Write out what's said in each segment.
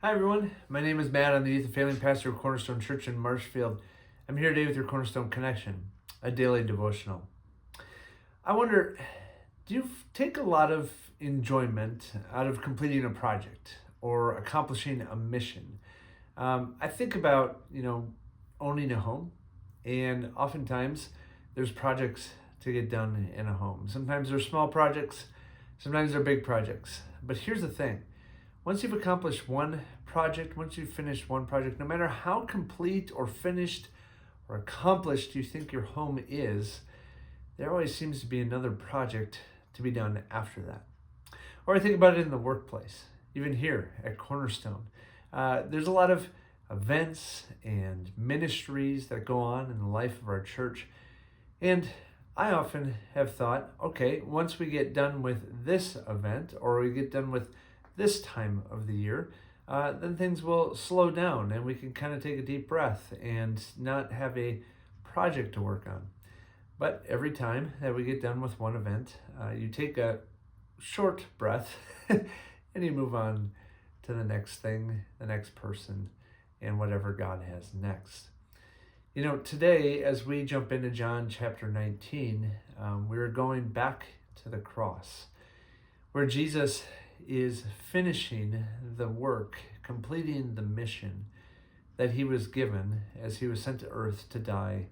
Hi everyone, my name is Matt. I'm the youth and family pastor of Cornerstone Church in Marshfield. I'm here today with your Cornerstone Connection, a daily devotional. I wonder, do you take a lot of enjoyment out of completing a project or accomplishing a mission? I think about, owning a home, and oftentimes there's projects to get done in a home. Sometimes they're small projects, sometimes they're big projects. But here's the thing. Once you've accomplished one project, once you've finished one project, no matter how complete or finished or accomplished you think your home is, there always seems to be another project to be done after that. Or I think about it in the workplace, even here at Cornerstone. There's a lot of events and ministries that go on in the life of our church. And I often have thought, okay, once we get done with this event or we get done with this time of the year, then things will slow down and we can kind of take a deep breath and not have a project to work on. But every time that we get done with one event, you take a short breath and you move on to the next thing, the next person, and whatever God has next. Today, as we jump into John chapter 19, we're going back to the cross, where Jesus is finishing the work, completing the mission that he was given as he was sent to earth to die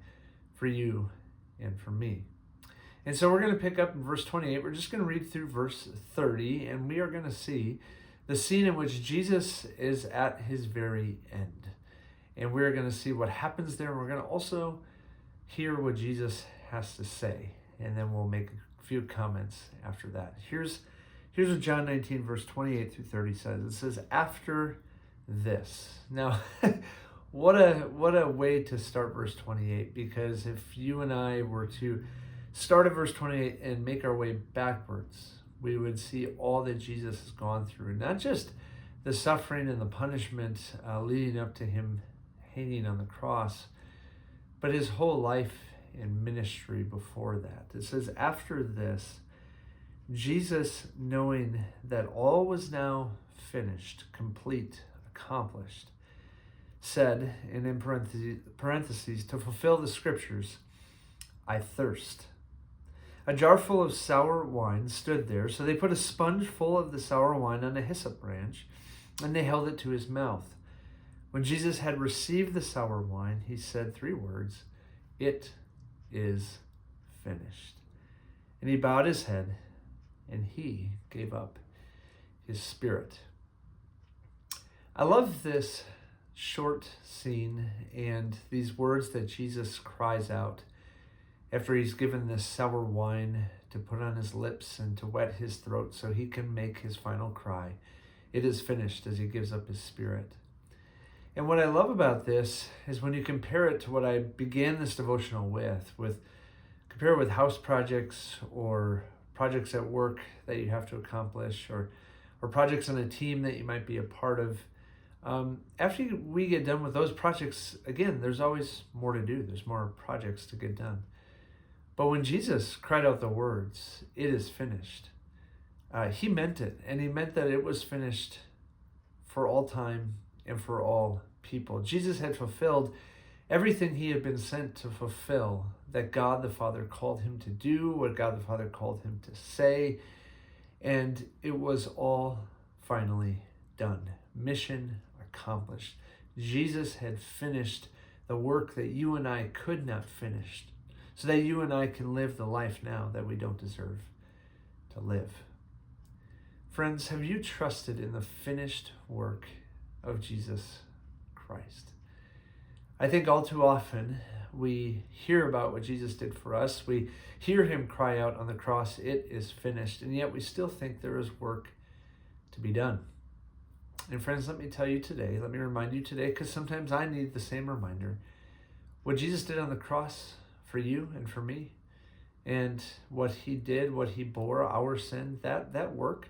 for you and for me. And so we're going to pick up in verse 28. We're just going to read through verse 30, and we are going to see the scene in which Jesus is at his very end. And we're going to see what happens there. We're going to also hear what Jesus has to say, and then we'll make a few comments after that. Here's what John 19, verse 28 through 30 says. It says, after this. Now, what a way to start verse 28, because if you and I were to start at verse 28 and make our way backwards, we would see all that Jesus has gone through. Not just the suffering and the punishment leading up to him hanging on the cross, but his whole life and ministry before that. It says, after this, Jesus, knowing that all was now finished, complete, accomplished, said, and in parentheses, to fulfill the scriptures, I thirst. A jar full of sour wine stood there, so they put a sponge full of the sour wine on a hyssop branch, and they held it to his mouth. When Jesus had received the sour wine, he said 3 words, it is finished. And he bowed his head, and he gave up his spirit. I love this short scene and these words that Jesus cries out after he's given this sour wine to put on his lips and to wet his throat so he can make his final cry. It is finished, as he gives up his spirit. And what I love about this is when you compare it to what I began this devotional with compare it with house projects or projects at work that you have to accomplish, or projects on a team that you might be a part of. After we get done with those projects, again, there's always more to do. There's more projects to get done. But when Jesus cried out the words, it is finished, he meant it. And he meant that it was finished for all time and for all people. Jesus had fulfilled everything he had been sent to fulfill, that God the Father called him to do, what God the Father called him to say, and it was all finally done. Mission accomplished. Jesus had finished the work that you and I could not finish, so that you and I can live the life now that we don't deserve to live. Friends, have you trusted in the finished work of Jesus Christ? I think all too often we hear about what Jesus did for us. We hear him cry out on the cross, it is finished, and yet we still think there is work to be done. And friends, let me tell you today, let me remind you today, because sometimes I need the same reminder. What Jesus did on the cross for you and for me, and what he did, what he bore, our sin, that work,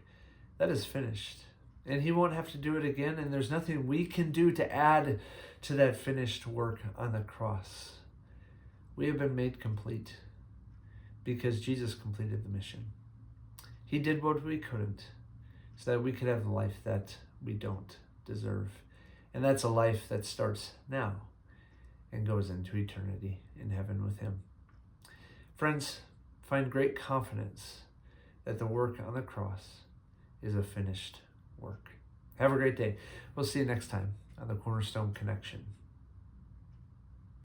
that is finished. And he won't have to do it again, and there's nothing we can do to add to that finished work on the cross. We have been made complete because Jesus completed the mission. He did what we couldn't so that we could have the life that we don't deserve. And that's a life that starts now and goes into eternity in heaven with him. Friends, find great confidence that the work on the cross is a finished work. Have a great day. We'll see you next time on the Cornerstone Connection.